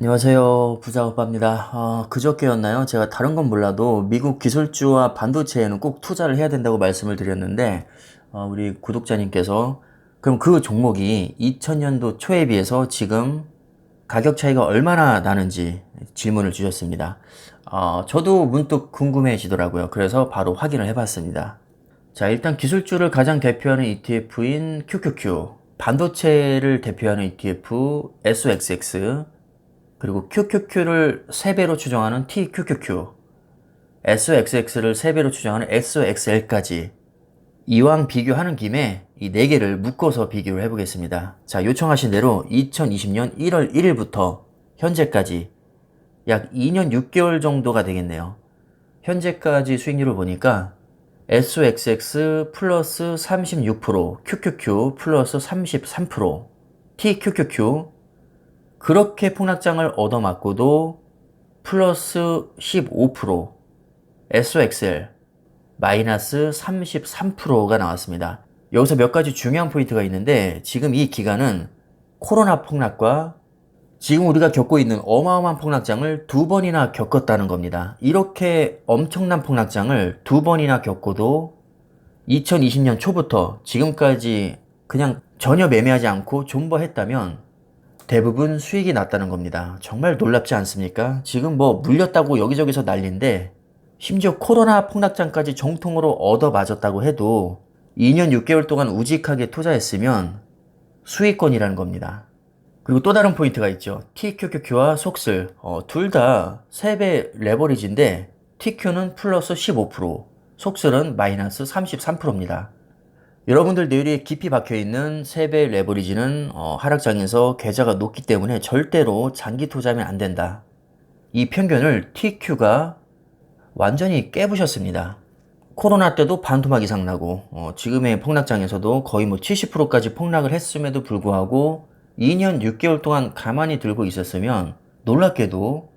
안녕하세요. 부자오빠입니다. 그저께였나요? 제가 다른 건 몰라도 미국 기술주와 반도체에는 꼭 투자를 해야 된다고 말씀을 드렸는데, 우리 구독자님께서 그럼 그 종목이 2000년도 초에 비해서 지금 가격 차이가 얼마나 나는지 질문을 주셨습니다. 저도 문득 궁금해지더라고요. 그래서 바로 확인을 해봤습니다. 자, 일단 기술주를 가장 대표하는 ETF인 QQQ, 반도체를 대표하는 ETF SOXX, 그리고 QQQ를 3배로 추정하는 TQQQ, SOXX를 3배로 추정하는 SOXL까지 이왕 비교하는 김에 이 4개를 묶어서 비교를 해보겠습니다. 자, 요청하신 대로 2020년 1월 1일부터 현재까지 약 2년 6개월 정도가 되겠네요. 현재까지 수익률을 보니까 SOXX 플러스 36%, QQQ 플러스 33%, TQQQ 그렇게 폭락장을 얻어맞고도 플러스 15%, SOXL 마이너스 33%가 나왔습니다. 여기서 몇 가지 중요한 포인트가 있는데 지금 이 기간은 코로나 폭락과 지금 우리가 겪고 있는 어마어마한 폭락장을 2번이나 겪었다는 겁니다. 이렇게 엄청난 폭락장을 2번이나 겪고도 2020년 초부터 지금까지 그냥 전혀 매매하지 않고 존버했다면 대부분 수익이 났다는 겁니다. 정말 놀랍지 않습니까? 지금 뭐 물렸다고 여기저기서 난리인데 심지어 코로나 폭락장까지 정통으로 얻어맞았다고 해도 2년 6개월 동안 우직하게 투자했으면 수익권이라는 겁니다. 그리고 또 다른 포인트가 있죠. TQQQ와 속슬 둘 다 3배 레버리지인데 TQ는 플러스 15%, 속슬은 마이너스 33%입니다. 여러분들 뇌리에 깊이 박혀있는 3배 레버리지는 하락장에서 계좌가 높기 때문에 절대로 장기 투자하면 안 된다. 이 편견을 TQ가 완전히 깨부셨습니다. 코로나 때도 반토막 이상 나고 지금의 폭락장에서도 거의 뭐 70%까지 폭락을 했음에도 불구하고 2년 6개월 동안 가만히 들고 있었으면 놀랍게도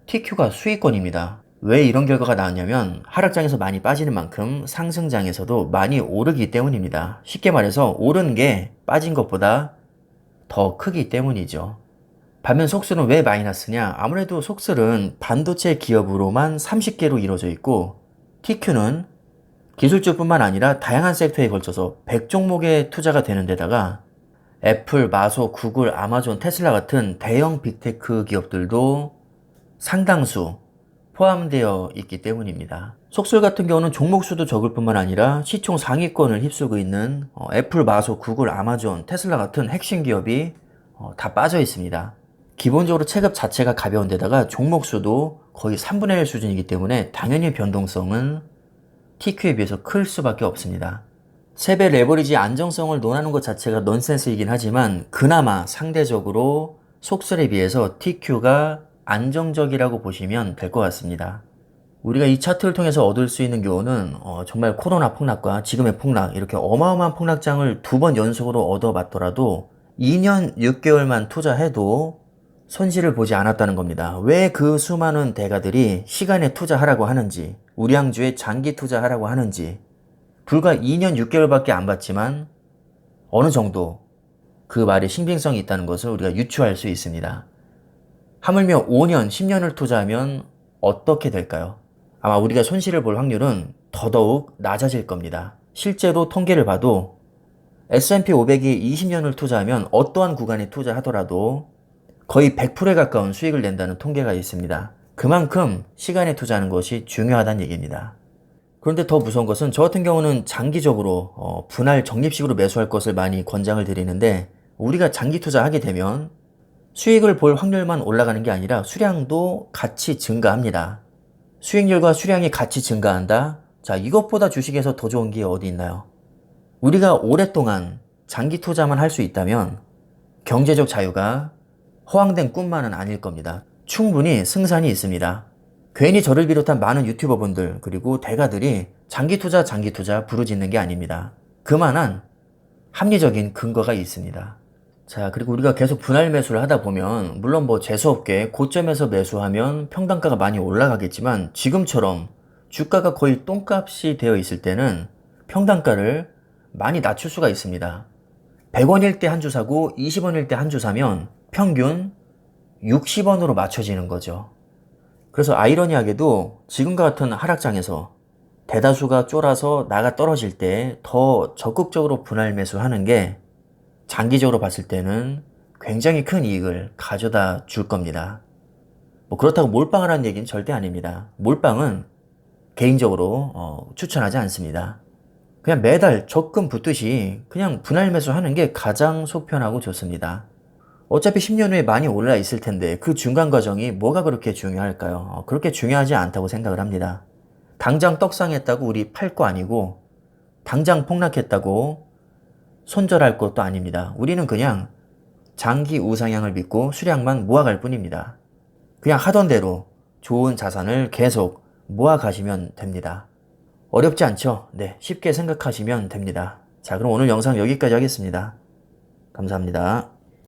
TQ가 수익권입니다. 왜 이런 결과가 나왔냐면 하락장에서 많이 빠지는 만큼 상승장에서도 많이 오르기 때문입니다. 쉽게 말해서 오른 게 빠진 것보다 더 크기 때문이죠. 반면 속슬은 왜 마이너스냐? 아무래도 속슬은 반도체 기업으로만 30개로 이루어져 있고 TQ는 기술주뿐만 아니라 다양한 섹터에 걸쳐서 100종목의 투자가 되는 데다가 애플, 마소, 구글, 아마존, 테슬라 같은 대형 빅테크 기업들도 상당수 포함되어 있기 때문입니다. 속슬 같은 경우는 종목 수도 적을 뿐만 아니라 시총 상위권을 휩쓰고 있는 애플, 마소, 구글, 아마존, 테슬라 같은 핵심 기업이 다 빠져 있습니다. 기본적으로 체급 자체가 가벼운 데다가 종목 수도 거의 3분의 1 수준이기 때문에 당연히 변동성은 TQ에 비해서 클 수밖에 없습니다. 3배 레버리지 안정성을 논하는 것 자체가 넌센스이긴 하지만 그나마 상대적으로 속슬에 비해서 TQ가 안정적이라고 보시면 될 것 같습니다. 우리가 이 차트를 통해서 얻을 수 있는 교훈은 정말 코로나 폭락과 지금의 폭락 이렇게 어마어마한 폭락장을 2번 연속으로 얻어맞더라도 2년 6개월만 투자해도 손실을 보지 않았다는 겁니다. 왜 그 수많은 대가들이 시간에 투자하라고 하는지 우량주에 장기 투자하라고 하는지 불과 2년 6개월밖에 안 봤지만 어느 정도 그 말에 신빙성이 있다는 것을 우리가 유추할 수 있습니다. 하물며 5년, 10년을 투자하면 어떻게 될까요? 아마 우리가 손실을 볼 확률은 더더욱 낮아질 겁니다. 실제로 통계를 봐도 S&P 500이 20년을 투자하면 어떠한 구간에 투자하더라도 거의 100%에 가까운 수익을 낸다는 통계가 있습니다. 그만큼 시간에 투자하는 것이 중요하다는 얘기입니다. 그런데 더 무서운 것은 저 같은 경우는 장기적으로 분할 적립식으로 매수할 것을 많이 권장을 드리는데 우리가 장기 투자하게 되면 수익을 볼 확률만 올라가는 게 아니라 수량도 같이 증가합니다. 수익률과 수량이 같이 증가한다? 자, 이것보다 주식에서 더 좋은 게 어디 있나요? 우리가 오랫동안 장기 투자만 할 수 있다면 경제적 자유가 허황된 꿈만은 아닐 겁니다. 충분히 승산이 있습니다. 괜히 저를 비롯한 많은 유튜버분들 그리고 대가들이 장기 투자 부르짖는 게 아닙니다. 그만한 합리적인 근거가 있습니다. 자, 그리고 우리가 계속 분할 매수를 하다 보면 물론 뭐 재수없게 고점에서 매수하면 평단가가 많이 올라가겠지만 지금처럼 주가가 거의 똥값이 되어 있을 때는 평단가를 많이 낮출 수가 있습니다. 100원일 때 한 주 사고 20원일 때 한 주 사면 평균 60원으로 맞춰지는 거죠. 그래서 아이러니하게도 지금과 같은 하락장에서 대다수가 쫄아서 나가 떨어질 때 더 적극적으로 분할 매수하는 게 장기적으로 봤을 때는 굉장히 큰 이익을 가져다 줄 겁니다. 뭐 그렇다고 몰빵을 하는 얘기는 절대 아닙니다. 몰빵은 개인적으로 추천하지 않습니다. 그냥 매달 적금 붙듯이 그냥 분할 매수하는 게 가장 속편하고 좋습니다. 어차피 10년 후에 많이 올라 있을 텐데 그 중간 과정이 뭐가 그렇게 중요할까요? 그렇게 중요하지 않다고 생각을 합니다. 당장 떡상했다고 우리 팔 거 아니고 당장 폭락했다고 손절할 것도 아닙니다. 우리는 그냥 장기 우상향을 믿고 수량만 모아갈 뿐입니다. 그냥 하던 대로 좋은 자산을 계속 모아가시면 됩니다. 어렵지 않죠? 네, 쉽게 생각하시면 됩니다. 자, 그럼 오늘 영상 여기까지 하겠습니다. 감사합니다.